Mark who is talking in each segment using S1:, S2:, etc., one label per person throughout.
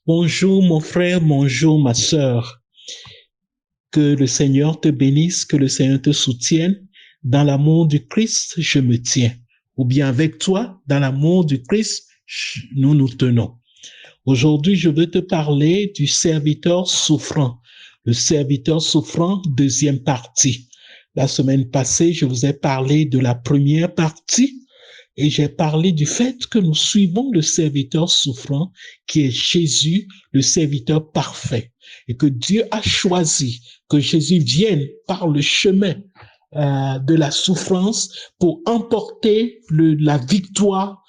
S1: Bonjour mon frère, bonjour ma sœur. Que le Seigneur te bénisse, que le Seigneur te soutienne. Dans l'amour du Christ, je me tiens. Ou bien avec toi, dans l'amour du Christ, nous nous tenons. Aujourd'hui, je veux te parler du serviteur souffrant. Le serviteur souffrant, deuxième partie. La semaine passée, je vous ai parlé de la première partie. Et j'ai parlé du fait que nous suivons le serviteur souffrant qui est Jésus, le serviteur parfait. Et que Dieu a choisi que Jésus vienne par le chemin de la souffrance pour emporter la victoire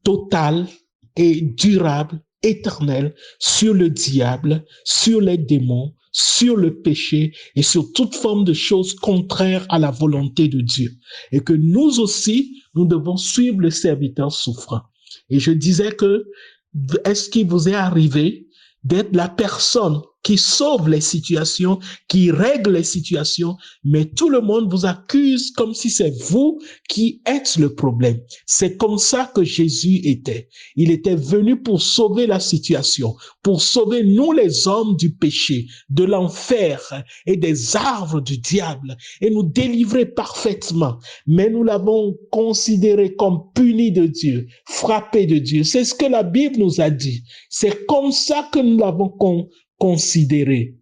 S1: totale et durable, éternelle sur le diable, sur les démons, sur le péché et sur toute forme de choses contraires à la volonté de Dieu. Et que nous aussi, nous devons suivre le serviteur souffrant. Et je disais que, est-ce qu'il vous est arrivé d'être la personne qui sauve les situations, qui règle les situations, mais tout le monde vous accuse comme si c'est vous qui êtes le problème. C'est comme ça que Jésus était. Il était venu pour sauver la situation, pour sauver nous les hommes du péché, de l'enfer et des arbres du diable et nous délivrer parfaitement. Mais nous l'avons considéré comme puni de Dieu, frappé de Dieu. C'est ce que la Bible nous a dit. C'est comme ça que nous l'avons considéré,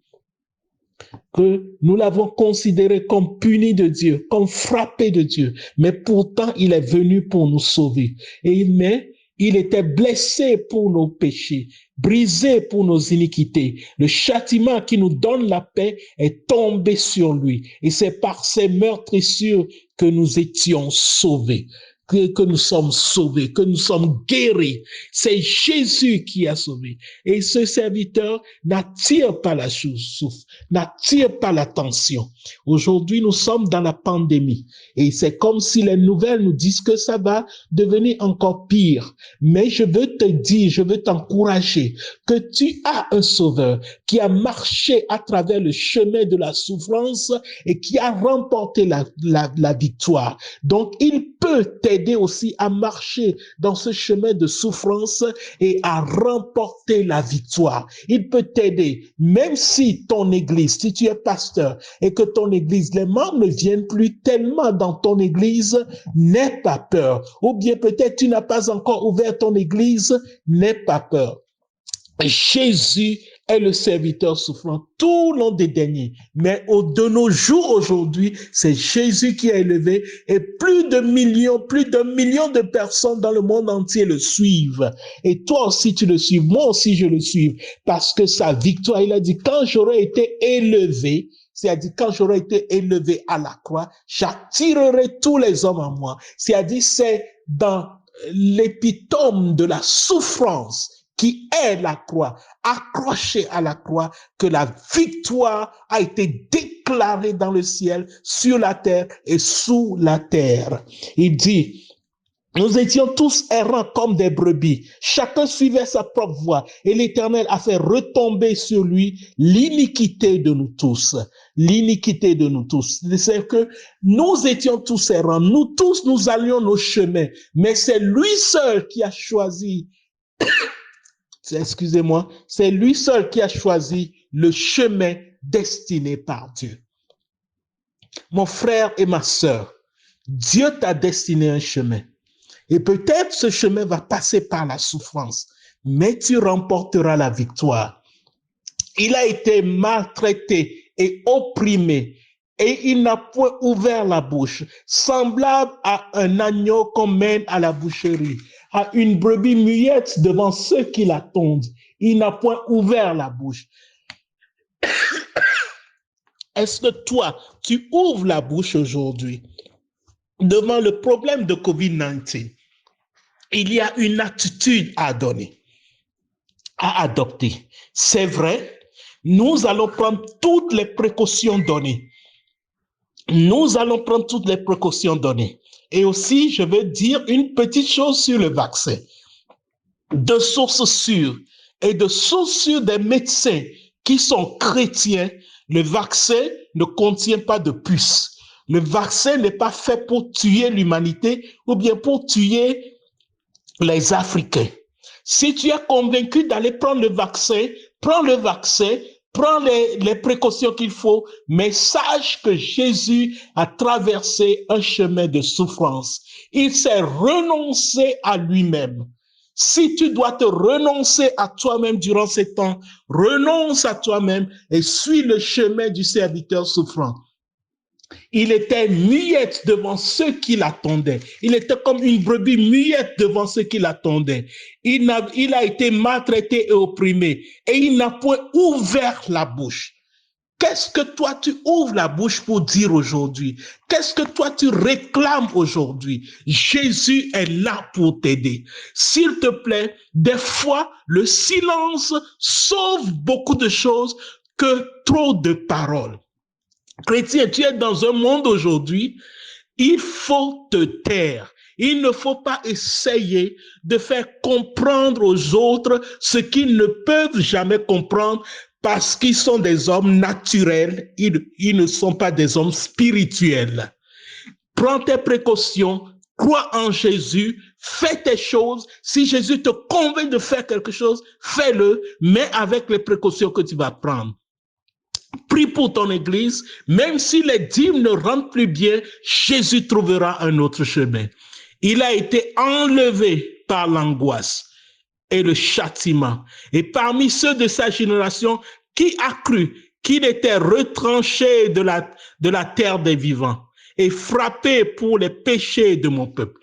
S1: que nous l'avons considéré comme puni de Dieu, comme frappé de Dieu. Mais pourtant, il est venu pour nous sauver. Mais il était blessé pour nos péchés, brisé pour nos iniquités. Le châtiment qui nous donne la paix est tombé sur lui. Et c'est par ses meurtrissures que nous étions sauvés. Que nous sommes sauvés, que nous sommes guéris. C'est Jésus qui a sauvé. Et ce serviteur n'attire pas la chose, n'attire pas l'attention. Aujourd'hui, nous sommes dans la pandémie. Et c'est comme si les nouvelles nous disent que ça va devenir encore pire. Mais je veux te dire, je veux t'encourager que tu as un sauveur qui a marché à travers le chemin de la souffrance et qui a remporté la victoire. Donc, il peut t'aider aussi à marcher dans ce chemin de souffrance et à remporter la victoire. Il peut t'aider, même si ton église, si tu es pasteur et que ton église, les membres ne viennent plus tellement dans ton église, n'aie pas peur. Ou bien peut-être tu n'as pas encore ouvert ton église, n'aie pas peur. Jésus est le serviteur souffrant tout le long des derniers. Mais de nos jours aujourd'hui, c'est Jésus qui est élevé et plus d'un million de personnes dans le monde entier le suivent. Et toi aussi tu le suives, moi aussi je le suis. Parce que sa victoire, il a dit, quand j'aurai été élevé, c'est-à-dire quand j'aurai été élevé à la croix, j'attirerai tous les hommes à moi. C'est-à-dire c'est dans l'épitome de la souffrance qui est la croix, accroché à la croix, que la victoire a été déclarée dans le ciel, sur la terre et sous la terre. Il dit, nous étions tous errants comme des brebis. Chacun suivait sa propre voie et l'Éternel a fait retomber sur lui l'iniquité de nous tous. L'iniquité de nous tous. C'est que nous étions tous errants. Nous tous, nous allions nos chemins. Mais c'est lui seul qui a choisi, excusez-moi, c'est lui seul qui a choisi le chemin destiné par Dieu. Mon frère et ma sœur, Dieu t'a destiné un chemin. Et peut-être ce chemin va passer par la souffrance, mais tu remporteras la victoire. Il a été maltraité et opprimé, et il n'a point ouvert la bouche, semblable à un agneau qu'on mène à la boucherie, à une brebis muette devant ceux qui l'attendent. Il n'a point ouvert la bouche. Est-ce que toi, tu ouvres la bouche aujourd'hui devant le problème de COVID-19? Il y a une attitude à donner, à adopter. C'est vrai, nous allons prendre toutes les précautions données. Nous allons prendre toutes les précautions données. Et aussi, je veux dire une petite chose sur le vaccin. De sources sûres et de sources sûres des médecins qui sont chrétiens, le vaccin ne contient pas de puces. Le vaccin n'est pas fait pour tuer l'humanité ou bien pour tuer les Africains. Si tu es convaincu d'aller prendre le vaccin, prends le vaccin, prends les précautions qu'il faut, mais sache que Jésus a traversé un chemin de souffrance. Il s'est renoncé à lui-même. Si tu dois te renoncer à toi-même durant ces temps, renonce à toi-même et suis le chemin du serviteur souffrant. Il était muette devant ceux qui l'attendaient. Il était comme une brebis muette devant ceux qui l'attendaient. Il a été maltraité et opprimé et il n'a point ouvert la bouche. Qu'est-ce que toi tu ouvres la bouche pour dire aujourd'hui? Qu'est-ce que toi tu réclames aujourd'hui? Jésus est là pour t'aider. S'il te plaît, des fois, le silence sauve beaucoup de choses que trop de paroles. Chrétien, tu es dans un monde aujourd'hui, il faut te taire. Il ne faut pas essayer de faire comprendre aux autres ce qu'ils ne peuvent jamais comprendre parce qu'ils sont des hommes naturels, ils ne sont pas des hommes spirituels. Prends tes précautions, crois en Jésus, fais tes choses. Si Jésus te convainc de faire quelque chose, fais-le, mais avec les précautions que tu vas prendre. Prie pour ton église, même si les dîmes ne rentrent plus bien, Jésus trouvera un autre chemin. Il a été enlevé par l'angoisse et le châtiment. Et parmi ceux de sa génération, qui a cru qu'il était retranché de la terre des vivants et frappé pour les péchés de mon peuple.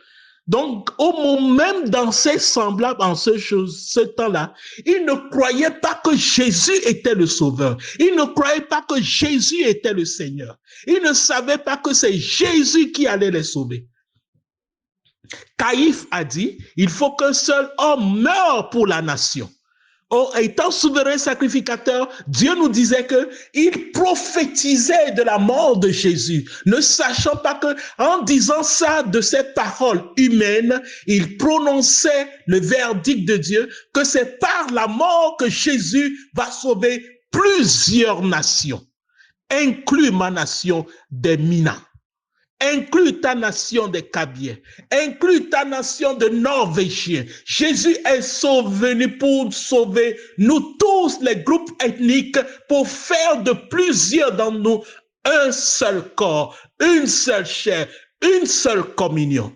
S1: Donc, au moment même dans ces semblables, en ce temps-là, ils ne croyaient pas que Jésus était le Sauveur. Ils ne croyaient pas que Jésus était le Seigneur. Ils ne savaient pas que c'est Jésus qui allait les sauver. Caïphe a dit, il faut qu'un seul homme meure pour la nation. Or, étant souverain sacrificateur, Dieu nous disait qu'il prophétisait de la mort de Jésus, ne sachant pas que, en disant ça de ses paroles humaines, il prononçait le verdict de Dieu, que c'est par la mort que Jésus va sauver plusieurs nations, inclus ma nation des Mina. Inclus ta nation des Kabyles, inclus ta nation de Norvégiens. Jésus est venu pour sauver nous tous, les groupes ethniques, pour faire de plusieurs d'entre nous un seul corps, une seule chair, une seule communion,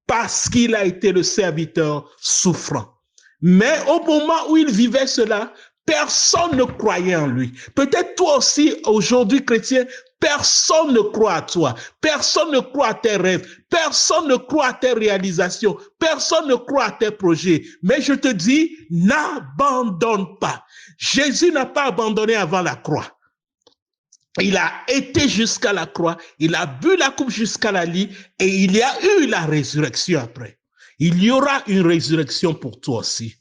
S1: parce qu'il a été le serviteur souffrant. Mais au moment où il vivait cela, personne ne croyait en lui. Peut-être toi aussi, aujourd'hui, chrétien, personne ne croit à toi. Personne ne croit à tes rêves. Personne ne croit à tes réalisations. Personne ne croit à tes projets. Mais je te dis, n'abandonne pas. Jésus n'a pas abandonné avant la croix. Il a été jusqu'à la croix. Il a bu la coupe jusqu'à la lit. Et il y a eu la résurrection après. Il y aura une résurrection pour toi aussi.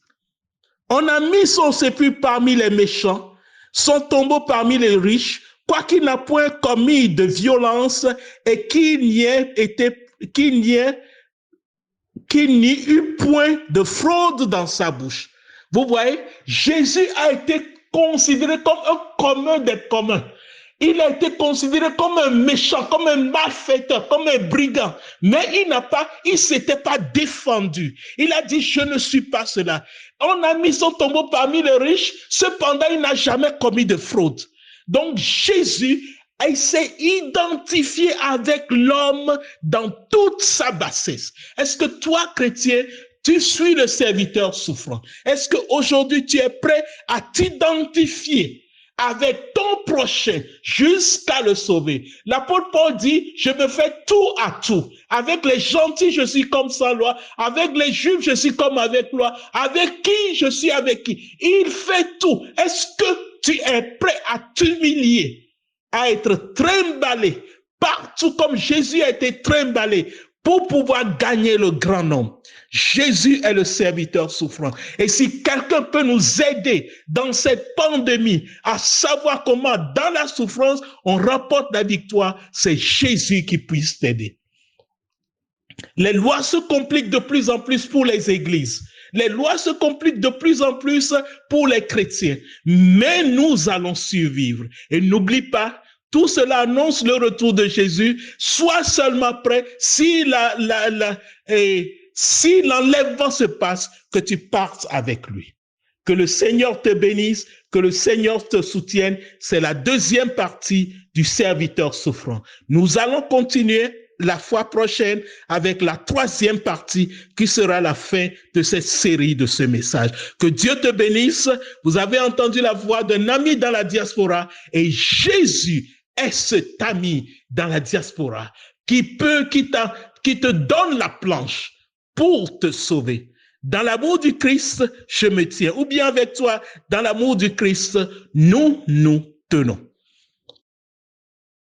S1: On a mis son sépulcre parmi les méchants, son tombeau parmi les riches, quoiqu'il n'a point commis de violence et qu'il n'y eut point de fraude dans sa bouche. Vous voyez, Jésus a été considéré comme un commun des communs. Il a été considéré comme un méchant, comme un malfaiteur, comme un brigand. Mais il s'était pas défendu. Il a dit, je ne suis pas cela. On a mis son tombeau parmi les riches. Cependant, il n'a jamais commis de fraude. Donc, Jésus, il s'est identifié avec l'homme dans toute sa bassesse. Est-ce que toi, chrétien, tu suis le serviteur souffrant? Est-ce qu'aujourd'hui, tu es prêt à t'identifier avec ton prochain jusqu'à le sauver? L'apôtre Paul dit, je me fais tout à tout. Avec les gentils, je suis comme sans loi. Avec les juifs, je suis comme avec loi. Avec qui, je suis avec qui. Il fait tout. Est-ce que tu es prêt à t'humilier, à être trimballé partout comme Jésus a été trimballé pour pouvoir gagner le grand nombre? Jésus est le serviteur souffrant. Et si quelqu'un peut nous aider dans cette pandémie à savoir comment, dans la souffrance, on remporte la victoire, c'est Jésus qui puisse t'aider. Les lois se compliquent de plus en plus pour les églises. Les lois se compliquent de plus en plus pour les chrétiens. Mais nous allons survivre. Et n'oublie pas, tout cela annonce le retour de Jésus. Sois seulement prêt. Si si l'enlèvement se passe, que tu partes avec lui. Que le Seigneur te bénisse, que le Seigneur te soutienne. C'est la deuxième partie du serviteur souffrant. Nous allons continuer la fois prochaine avec la troisième partie qui sera la fin de cette série de ce message. Que Dieu te bénisse. Vous avez entendu la voix d'un ami dans la diaspora et Jésus est cet ami dans la diaspora qui te donne la planche pour te sauver. Dans l'amour du Christ, je me tiens. Ou bien avec toi, dans l'amour du Christ, nous nous tenons.